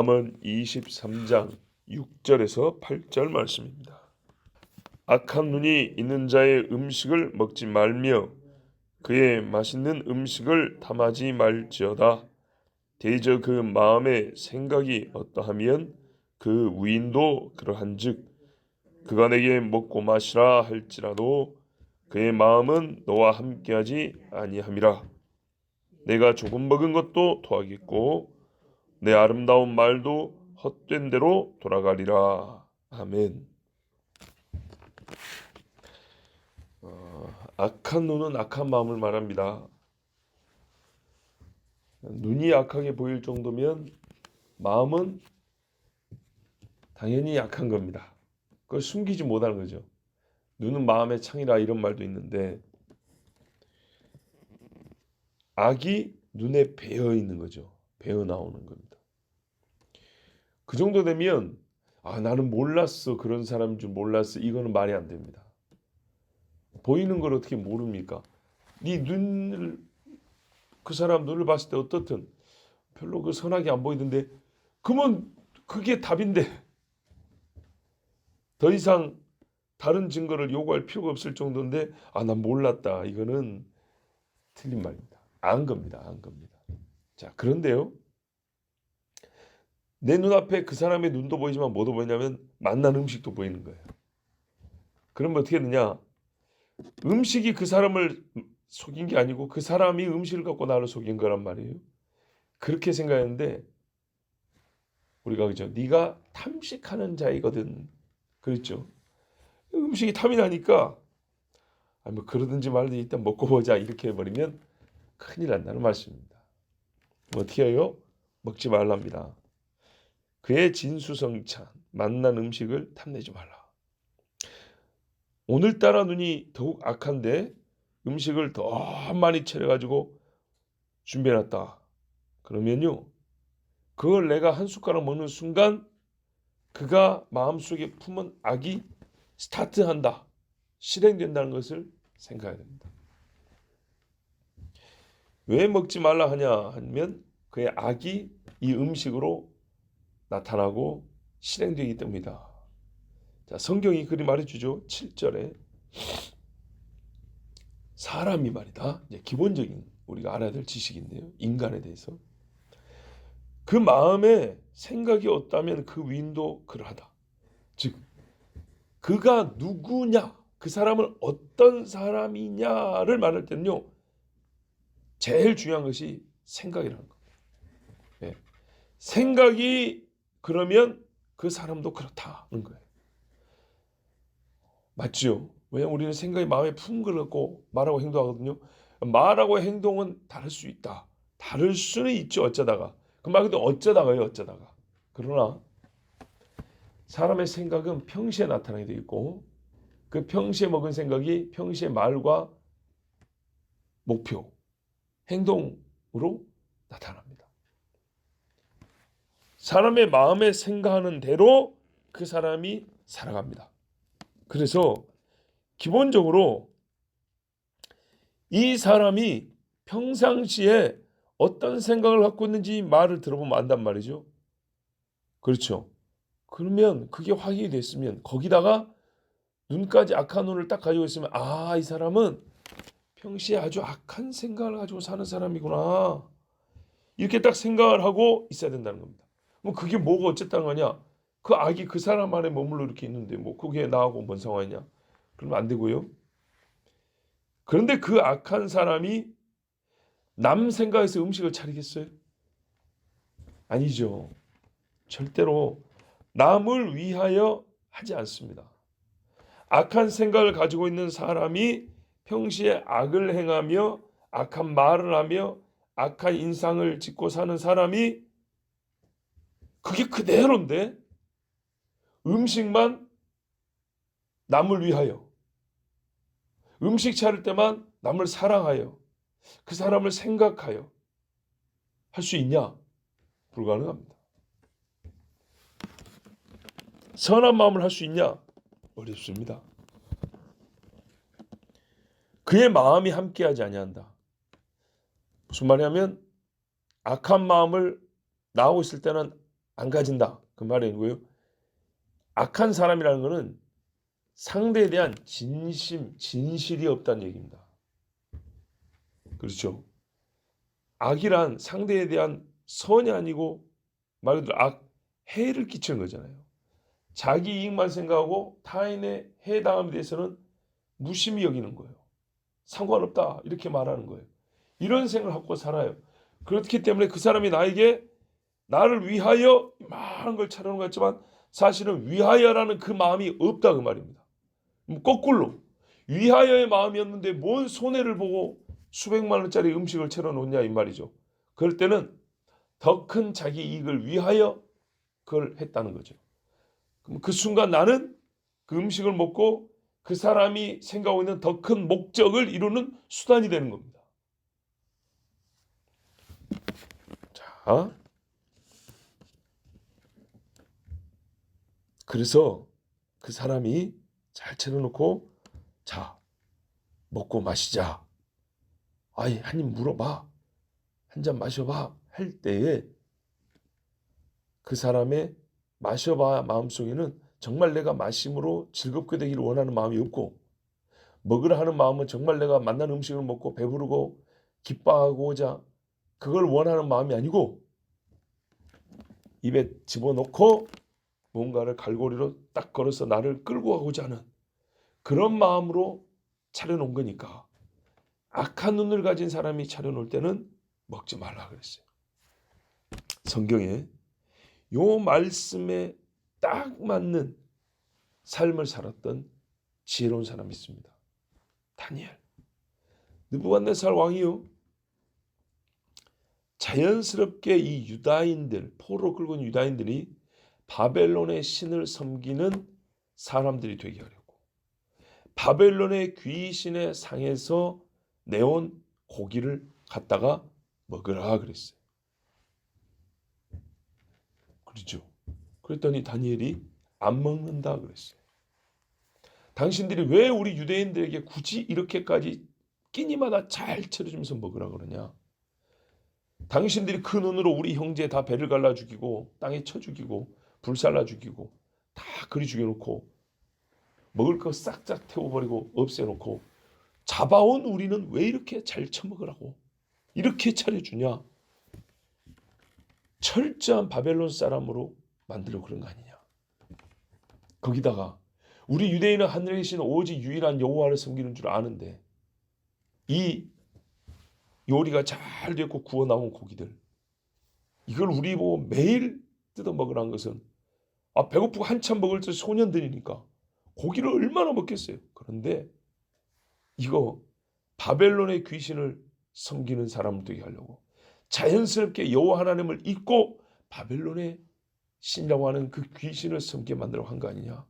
다음은 23장 6절에서 8절 말씀입니다. 악한 눈이 있는 자의 음식을 먹지 말며 그의 맛있는 음식을 탐하지 말지어다. 대저 그 마음의 생각이 어떠하면 그 위인도 그러한즉 그가 내게 먹고 마시라 할지라도 그의 마음은 너와 함께하지 아니함이라. 내가 조금 먹은 것도 토하겠고 내 아름다운 말도 헛된 대로 돌아가리라. 아멘. 악한 눈은 악한 마음을 말합니다. 눈이 악하게 보일 정도면 마음은 당연히 약한 겁니다. 그걸 숨기지 못하는 거죠. 눈은 마음의 창이라 이런 말도 있는데 악이 눈에 배어 있는 거죠. 배어 나오는 겁니다. 그 정도 되면 나는 몰랐어. 그런 사람인 줄 몰랐어. 이거는 말이 안 됩니다. 보이는 걸 어떻게 모릅니까? 네 눈을 그 사람 눈을 봤을 때 어떻든 별로 그 선하게 안 보이던데 그러면 그게 답인데 더 이상 다른 증거를 요구할 필요가 없을 정도인데 난 몰랐다. 이거는 틀린 말입니다. 안 겁니다. 안 겁니다. 자, 그런데요. 내 눈앞에 그 사람의 눈도 보이지만 뭐도 보이냐면 맛난 음식도 보이는 거예요. 그러면 어떻게 되냐? 음식이 그 사람을 속인 게 아니고 그 사람이 음식을 갖고 나를 속인 거란 말이에요. 그렇게 생각했는데 우리가 그죠? 네가 탐식하는 자이거든. 그렇죠? 음식이 탐이 나니까 뭐 그러든지 말든지 일단 먹고 보자 이렇게 해버리면 큰일 난다는 말씀입니다. 어떻게 해요? 먹지 말랍니다. 그의 진수성찬 맛난 음식을 탐내지 말라. 오늘따라 눈이 더욱 악한데 음식을 더 많이 차려가지고 준비해놨다. 그러면요. 그걸 내가 한 숟가락 먹는 순간 그가 마음속에 품은 악이 스타트한다. 실행된다는 것을 생각해야 됩니다. 왜 먹지 말라 하냐 하면 그의 악이 이 음식으로 나타나고 실행되기 때문이다. 자, 성경이 그리 말해주죠. 7절에 사람이 말이다. 이제 기본적인 우리가 알아야 될 지식인데요. 인간에 대해서. 그 마음에 생각이 없다면 그 위인도 그러하다. 즉 그가 누구냐, 그 사람은 어떤 사람이냐를 말할 때는요. 제일 중요한 것이 생각이라는 겁니다. 네. 생각이 그러면 그 사람도 그렇다는 거예요. 맞죠? 왜냐하면 우리는 생각이 마음에 품 걸고 말하고 행동하거든요. 말하고 행동은 다를 수 있다. 다를 수는 있죠. 어쩌다가. 그 말 그대로 어쩌다가요. 어쩌다가. 그러나 사람의 생각은 평시에 나타나게 되어 있고 그 평시에 먹은 생각이 평시에 말과 목표, 행동으로 나타납니다. 사람의 마음에 생각하는 대로 그 사람이 살아갑니다. 그래서 기본적으로 이 사람이 평상시에 어떤 생각을 갖고 있는지 말을 들어보면 안단 말이죠. 그렇죠. 그러면 그게 확인이 됐으면 거기다가 눈까지 악한 눈을 딱 가지고 있으면 이 사람은 평시에 아주 악한 생각을 가지고 사는 사람이구나. 이렇게 딱 생각을 하고 있어야 된다는 겁니다. 뭐 그게 뭐가 어쨌다는 거냐? 그 악이 그 사람 안에 머물러 이렇게 있는데 뭐 그게 나하고 뭔 상관이냐? 그러면 안 되고요. 그런데 그 악한 사람이 남 생각해서 음식을 차리겠어요? 아니죠. 절대로 남을 위하여 하지 않습니다. 악한 생각을 가지고 있는 사람이 평시에 악을 행하며 악한 말을 하며 악한 인상을 짓고 사는 사람이 그게 그대로인데 음식만 남을 위하여 음식 차릴 때만 남을 사랑하여 그 사람을 생각하여 할 수 있냐? 불가능합니다. 선한 마음을 할 수 있냐? 어렵습니다. 그의 마음이 함께하지 아니한다. 무슨 말이냐면 악한 마음을 나오고 있을 때는 안 가진다. 그 말이 아니고요. 악한 사람이라는 것은 상대에 대한 진실이 없다는 얘기입니다. 그렇죠? 악이란 상대에 대한 선이 아니고 말 그대로 해를 끼치는 거잖아요. 자기 이익만 생각하고 타인의 해당함에 대해서는 무심히 여기는 거예요. 상관없다 이렇게 말하는 거예요. 이런 생각을 갖고 살아요. 그렇기 때문에 그 사람이 나를 위하여 많은 걸 차려놓은 것 같지만 사실은 위하여라는 그 마음이 없다 그 말입니다. 거꾸로 위하여의 마음이었는데 뭔 손해를 보고 수백만 원짜리 음식을 차려놓냐 이 말이죠. 그럴 때는 더 큰 자기 이익을 위하여 그걸 했다는 거죠. 그럼 그 순간 나는 그 음식을 먹고 그 사람이 생각하고 있는 더 큰 목적을 이루는 수단이 되는 겁니다. 자, 그래서 그 사람이 잘 차려놓고 자, 먹고 마시자. 아이, 한 입 물어봐. 한 잔 마셔봐. 할 때에 그 사람의 마셔봐 마음속에는 정말 내가 마심으로 즐겁게 되기를 원하는 마음이 없고 먹으라 하는 마음은 정말 내가 맛난 음식을 먹고 배부르고 기뻐하고자 그걸 원하는 마음이 아니고 입에 집어넣고 뭔가를 갈고리로 딱 걸어서 나를 끌고 가고자 하는 그런 마음으로 차려놓은 거니까 악한 눈을 가진 사람이 차려놓을 때는 먹지 말라 그랬어요. 성경에 요 말씀에 딱 맞는 삶을 살았던 지혜로운 사람이 있습니다. 다니엘. 느부갓네살 왕이요. 자연스럽게 이 유다인들, 포로 끌고 온 유다인들이 바벨론의 신을 섬기는 사람들이 되게 하려고 바벨론의 귀신의 상에서 내온 고기를 갖다가 먹으라 그랬어요. 그렇죠. 그랬더니 다니엘이 안 먹는다 그랬어요. 당신들이 왜 우리 유대인들에게 굳이 이렇게까지 끼니마다 잘 차려주면서 먹으라 그러냐. 당신들이 그 눈으로 우리 형제 다 배를 갈라 죽이고 땅에 쳐 죽이고 불살라 죽이고 다 그리 죽여놓고 먹을 거 싹싹 태워버리고 없애놓고 잡아온 우리는 왜 이렇게 잘 처먹으라고 이렇게 차려주냐. 철저한 바벨론 사람으로 만들어 그런 거 아니냐. 거기다가 우리 유대인은 하늘에 계신 오직 유일한 여호와를 섬기는 줄 아는데 이 요리가 잘 됐고 구워 나온 고기들 이걸 우리 보고 매일 뜯어 먹으라는 것은 배고프고 한참 먹을 때 소년들이니까 고기를 얼마나 먹겠어요. 그런데 이거 바벨론의 귀신을 섬기는 사람을 되게 하려고 자연스럽게 여호와 하나님을 잊고 바벨론의 신이라고 하는 그 귀신을 섬기게 만들어 한 거 아니냐.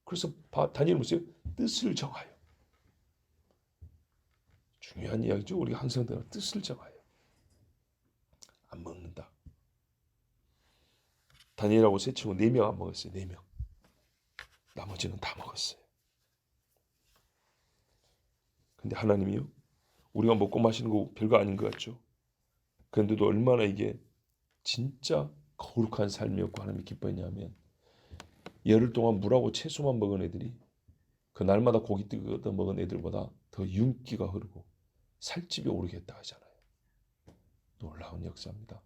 그래서 다니엘 무슨 뜻을 정하여. 중요한 이야기죠. 우리가 항상 듣는 뜻을 정하여. 안 먹는다. 다니엘하고 세 친구 4명 안 먹었어요. 4명. 나머지는 다 먹었어요. 근데 하나님이요. 우리가 먹고 마시는 거 별거 아닌 것 같죠. 그런데도 얼마나 이게 진짜 거룩한 삶이었고 하나님이 기뻐했냐면 열흘 동안 물하고 채소만 먹은 애들이 그 날마다 고기 뜯어 먹은 애들보다 더 윤기가 흐르고 살집이 오르겠다 하잖아요. 놀라운 역사입니다.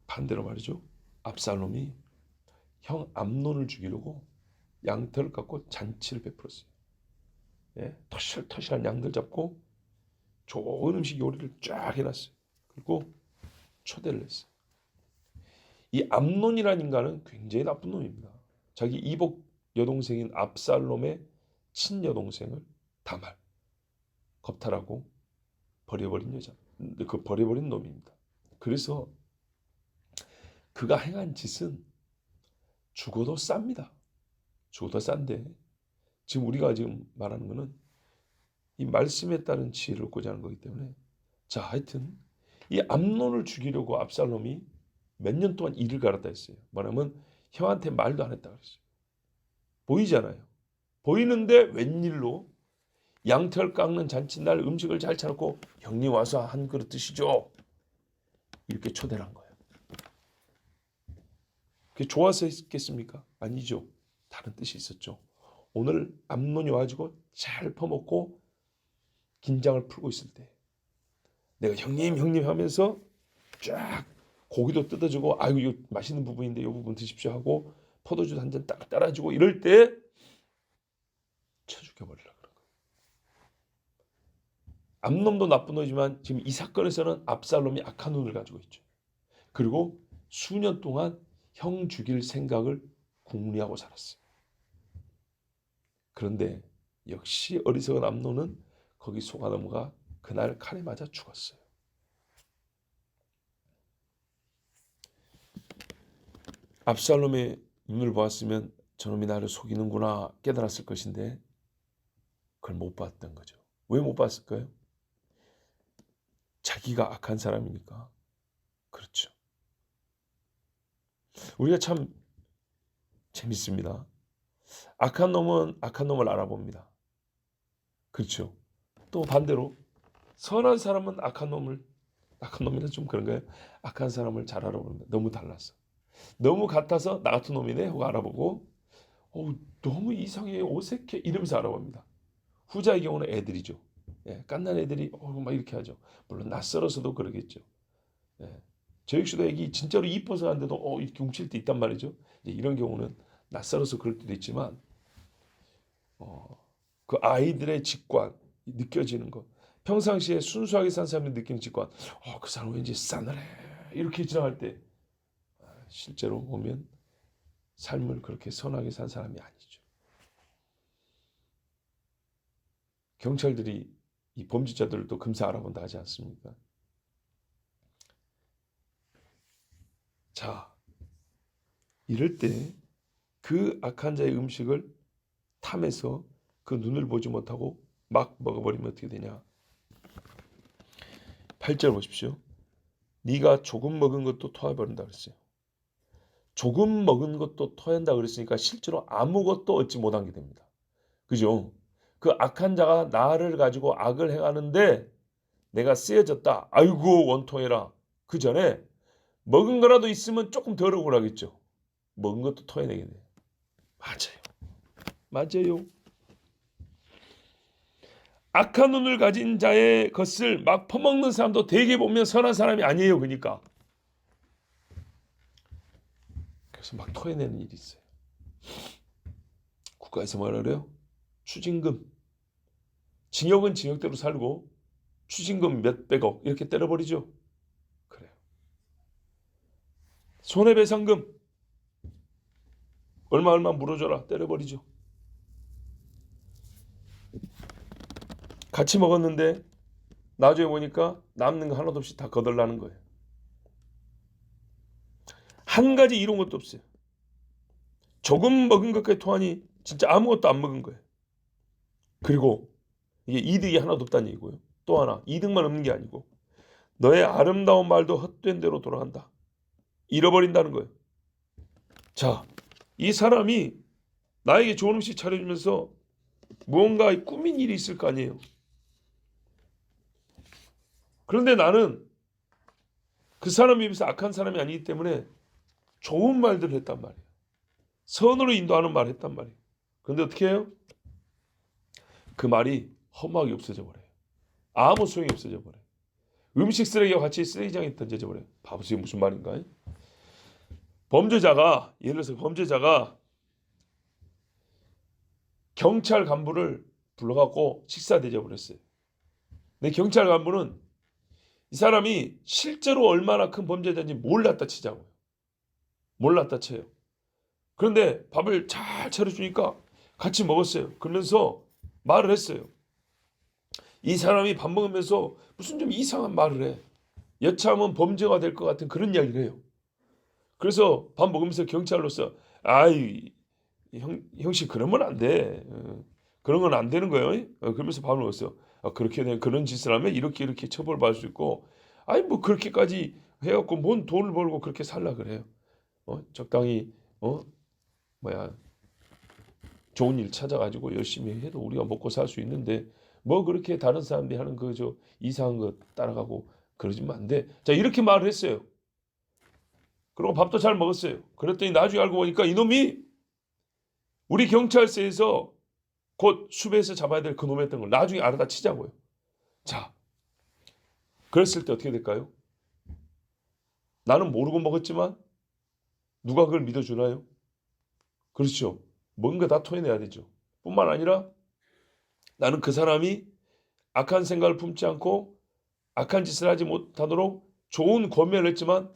반대로 말이죠. 압살롬이 형 암논을 죽이려고 양털을 깎고 잔치를 베풀었어요. 예, 터실터실한 양들 잡고 좋은 음식 요리를 쫙 해놨어요. 그리고 초대를 했어요. 이 암논이라는 인간은 굉장히 나쁜 놈입니다. 자기 이복 여동생인 압살롬의 친여동생을 다말 겁탈하고 버려버린 버려버린 놈입니다. 그래서 그가 행한 짓은 죽어도 쌉니다. 죽어도 싼데 지금 우리가 지금 말하는 것은 이 말씀에 따른 지혜를 얻고자 하는 거기 때문에 자 하여튼 이 암논을 죽이려고 압살롬이 몇 년 동안 이를 갈았다 했어요. 뭐냐면 형한테 말도 안 했다 그랬어요. 보이잖아요. 보이는데 웬일로 양털 깎는 잔칫날 음식을 잘 차려놓고 형님 와서 한 그릇 드시죠. 이렇게 초대를 한 거예요. 그게 좋아서 했겠습니까? 아니죠. 다른 뜻이 있었죠. 오늘 암논이 와가지고 잘 퍼먹고 긴장을 풀고 있을 때 내가 형님 하면서 쫙 고기도 뜯어주고 아이고 이거 맛있는 부분인데 이 부분 드십시오 하고 포도주 한 잔 딱 따라주고 이럴 때 쳐 죽여버리려고 그런 거예요. 암놈도 나쁜 놈이지만 지금 이 사건에서는 압살롬이 악한 눈을 가지고 있죠. 그리고 수년 동안 형 죽일 생각을 궁리하고 살았어요. 그런데 역시 어리석은 암논은 거기 속아 넘어가 그날 칼에 맞아 죽었어요. 압살롬의 눈을 보았으면 저놈이 나를 속이는구나 깨달았을 것인데 그걸 못 봤던 거죠. 왜 못 봤을까요? 자기가 악한 사람이니까. 그렇죠. 우리가 참 재밌습니다. 악한 놈은 악한 놈을 알아봅니다. 그렇죠. 또 반대로 선한 사람은 악한 놈이라 좀 그런가요? 악한 사람을 잘 알아봅니다. 너무 달라서. 너무 같아서 나 같은 놈이네 하고 알아보고 너무 이상해 어색해 이러면서 알아봅니다. 후자의 경우는 애들이죠. 예, 깐난 애들이 막 이렇게 하죠. 물론 낯설어서도 그러겠죠. 예, 저 역시도 애기 진짜로 이뻐서 하는데도 이렇게 훔칠 때 있단 말이죠. 이런 경우는 낯설어서 그럴 때도 있지만 그 아이들의 직관 느껴지는 것 평상시에 순수하게 산 사람이 느끼는 직관 그 사람 왠지 싸늘해 이렇게 지나갈 때 실제로 보면 삶을 그렇게 선하게 산 사람이 아니죠. 경찰들이 이 범죄자들을 또 금세 알아본다 하지 않습니까? 자, 이럴 때 그 악한 자의 음식을 탐해서 그 눈을 보지 못하고 막 먹어버리면 어떻게 되냐? 8절 보십시오. 네가 조금 먹은 것도 토해버린다 그랬어요. 조금 먹은 것도 토한다 그랬으니까 실제로 아무것도 얻지 못한 게 됩니다. 그죠? 그 악한 자가 나를 가지고 악을 행하는데 내가 쓰여졌다. 아이고 원통해라. 그 전에 먹은 거라도 있으면 조금 덜 억울하겠죠. 먹은 것도 토해내게 돼요. 맞아요. 악한 눈을 가진 자의 것을 막 퍼먹는 사람도 대개 보면 선한 사람이 아니에요. 그러니까. 그래서 막 토해내는 일이 있어요. 국가에서 뭐라 그래요? 추징금. 징역은 징역대로 살고 추징금 몇백억 이렇게 때려버리죠. 그래요. 손해배상금 얼마 물어줘라 때려버리죠. 같이 먹었는데 나중에 보니까 남는 거 하나도 없이 다 거덜나는 거예요. 한 가지 이런 것도 없어요. 조금 먹은 것까지 토하니 진짜 아무것도 안 먹은 거예요. 그리고 이게 이득이 하나도 없다는 얘기고요. 또 하나 이득만 없는 게 아니고 너의 아름다운 말도 헛된 대로 돌아간다. 잃어버린다는 거예요. 자, 이 사람이 나에게 좋은 음식 차려주면서 무언가 꾸민 일이 있을 거 아니에요. 그런데 나는 그 사람에 비해서 악한 사람이 아니기 때문에 좋은 말들을 했단 말이에요. 선으로 인도하는 말을 했단 말이에요. 그런데 어떻게 해요? 그 말이 허무하게 없어져 버려요. 아무 소용이 없어져 버려요. 음식 쓰레기와 같이 쓰레기장에 던져져 버려요. 봐보세요. 무슨 말인가요? 예를 들어서 범죄자가 경찰 간부를 불러갖고 식사 대접을 했어요. 근데 경찰 간부는 이 사람이 실제로 얼마나 큰 범죄자인지 몰랐다 치자고요. 몰랐다 쳐요. 그런데 밥을 잘 차려주니까 같이 먹었어요. 그러면서 말을 했어요. 이 사람이 밥 먹으면서 무슨 좀 이상한 말을 해. 여차하면 범죄가 될 것 같은 그런 이야기를 해요. 그래서 밥 먹으면서 경찰로서 아이 형씨 그러면 안 돼. 그런 건 안 되는 거예요. 그러면서 밥을 먹었어요. 그렇게 된 그런 짓을 하면 이렇게 처벌받을 수 있고 뭐 그렇게까지 해갖고 뭔 돈을 벌고 그렇게 살라 그래요. 적당히 좋은 일 찾아가지고 열심히 해도 우리가 먹고 살 수 있는데 뭐 그렇게 다른 사람들이 하는 그 저 이상한 거 따라가고 그러지면 안 돼. 자, 이렇게 말을 했어요. 그리고 밥도 잘 먹었어요. 그랬더니 나중에 알고 보니까 이놈이 우리 경찰서에서 곧 수배해서 잡아야 될 그놈이었던 걸 나중에 알아다 치자고요. 자, 그랬을 때 어떻게 될까요? 나는 모르고 먹었지만 누가 그걸 믿어주나요? 그렇죠. 뭔가 다 토해내야 되죠. 뿐만 아니라 나는 그 사람이 악한 생각을 품지 않고 악한 짓을 하지 못하도록 좋은 권면을 했지만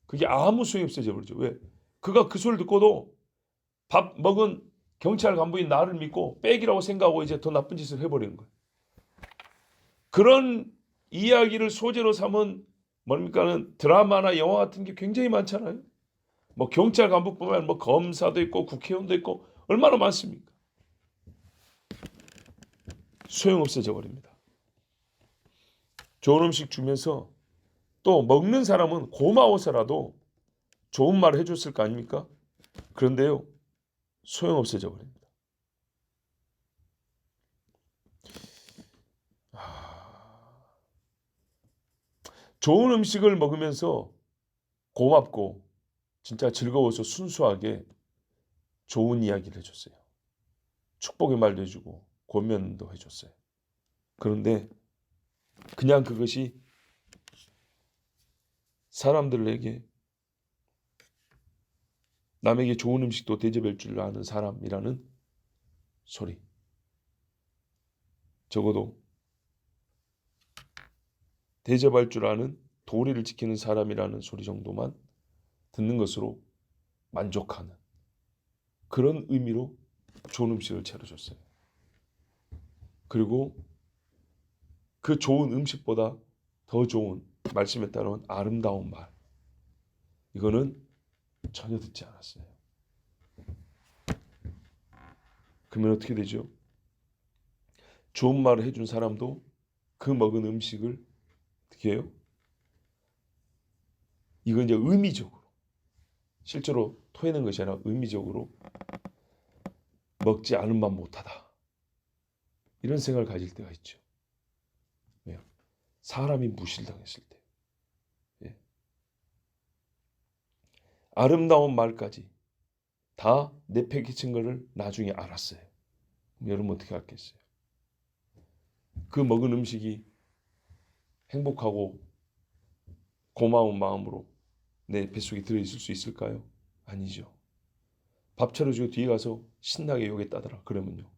그게 아무 소용이 없어져 버리죠. 왜? 그가 그 소리를 듣고도 밥 먹은 경찰 간부인 나를 믿고 빽이라고 생각하고 이제 더 나쁜 짓을 해버리는 거예요. 그런 이야기를 소재로 삼은 뭡니까는 드라마나 영화 같은 게 굉장히 많잖아요. 뭐 경찰 간부뿐만 아니라 뭐 검사도 있고 국회의원도 있고 얼마나 많습니까? 소용없어져 버립니다. 좋은 음식 주면서 또 먹는 사람은 고마워서라도 좋은 말을 해줬을 거 아닙니까? 그런데요, 소용없어져 버립니다. 좋은 음식을 먹으면서 고맙고 진짜 즐거워서 순수하게 좋은 이야기를 해줬어요. 축복의 말도 해주고 권면도 해줬어요. 그런데 그냥 그것이 사람들에게 남에게 좋은 음식도 대접할 줄 아는 사람이라는 소리. 적어도 대접할 줄 아는 도리를 지키는 사람이라는 소리 정도만 듣는 것으로 만족하는 그런 의미로 좋은 음식을 차려줬어요. 그리고 그 좋은 음식보다 더 좋은 말씀에 따른 아름다운 말. 이거는 전혀 듣지 않았어요. 그러면 어떻게 되죠? 좋은 말을 해준 사람도 그 먹은 음식을 어떻게 해요? 이건 이제 의미적으로 실제로 토해낸 것이 아니라 의미적으로 먹지 않으면 못하다. 이런 생각을 가질 때가 있죠. 왜요? 사람이 무실당했을 때. 예. 아름다운 말까지 다 내팽개친 것을 나중에 알았어요. 여러분 어떻게 알겠어요? 그 먹은 음식이 행복하고 고마운 마음으로 내 뱃속에 들어있을 수 있을까요? 아니죠. 밥 차려주고 뒤에 가서 신나게 욕했다더라. 그러면요.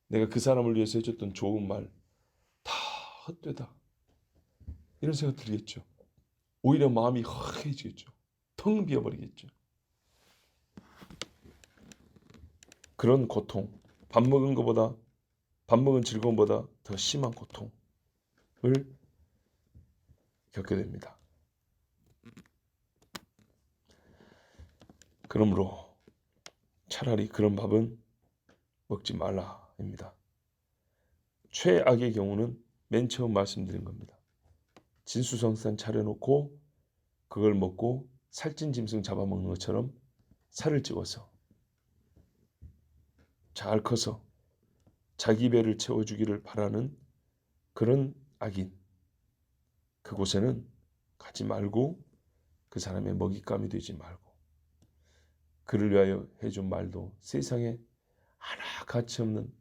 내가 그 사람을 위해서 해줬던 좋은 말 다 헛되다. 이런 생각 들겠죠. 오히려 마음이 허해지겠죠. 텅 비어버리겠죠. 그런 고통, 밥 먹은 즐거움보다 더 심한 고통을 겪게 됩니다. 그러므로 차라리 그런 밥은 먹지 말라입니다. 최악의 경우는 맨 처음 말씀드린 겁니다. 진수성찬 차려놓고 그걸 먹고 살찐 짐승 잡아먹는 것처럼 살을 찌워서 잘 커서 자기 배를 채워주기를 바라는 그런 악인, 그곳에는 가지 말고 그 사람의 먹잇감이 되지 말고 그를 위하여 해준 말도 세상에 하나 가치 없는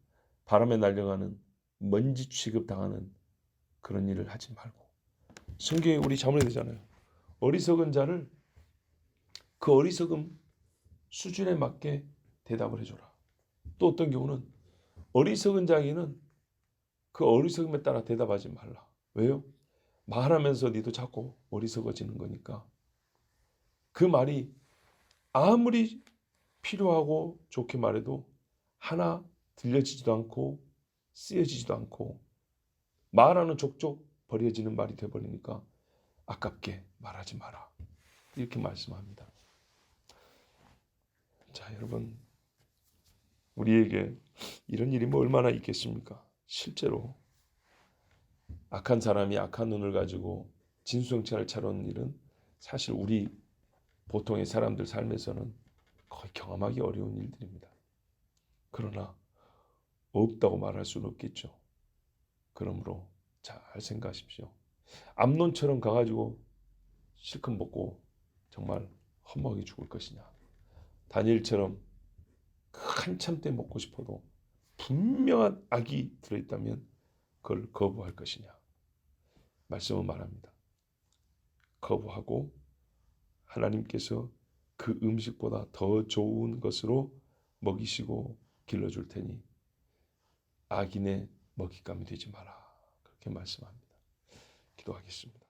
바람에 날려가는 먼지 취급당하는 그런 일을 하지 말고 성경에 우리 자문이 되잖아요. 어리석은 자를 그 어리석음 수준에 맞게 대답을 해줘라. 또 어떤 경우는 어리석은 자에게는 그 어리석음에 따라 대답하지 말라. 왜요? 말하면서 니도 자꾸 어리석어지는 거니까 그 말이 아무리 필요하고 좋게 말해도 하나 들려지지도 않고 쓰여지지도 않고 말하는 족족 버려지는 말이 되어버리니까 아깝게 말하지 마라. 이렇게 말씀합니다. 자, 여러분 우리에게 이런 일이 뭐 얼마나 있겠습니까? 실제로 악한 사람이 악한 눈을 가지고 진수성찬을 차려는 일은 사실 우리 보통의 사람들 삶에서는 거의 경험하기 어려운 일들입니다. 그러나 없다고 말할 수는 없겠죠. 그러므로 잘 생각하십시오. 암논처럼 가가지고 실컷 먹고 정말 허무하게 죽을 것이냐, 다니엘처럼 한참 때 먹고 싶어도 분명한 악이 들어있다면 그걸 거부할 것이냐. 말씀은 말합니다. 거부하고 하나님께서 그 음식보다 더 좋은 것으로 먹이시고 길러줄 테니 악인의 먹잇감이 되지 마라. 그렇게 말씀합니다. 기도하겠습니다.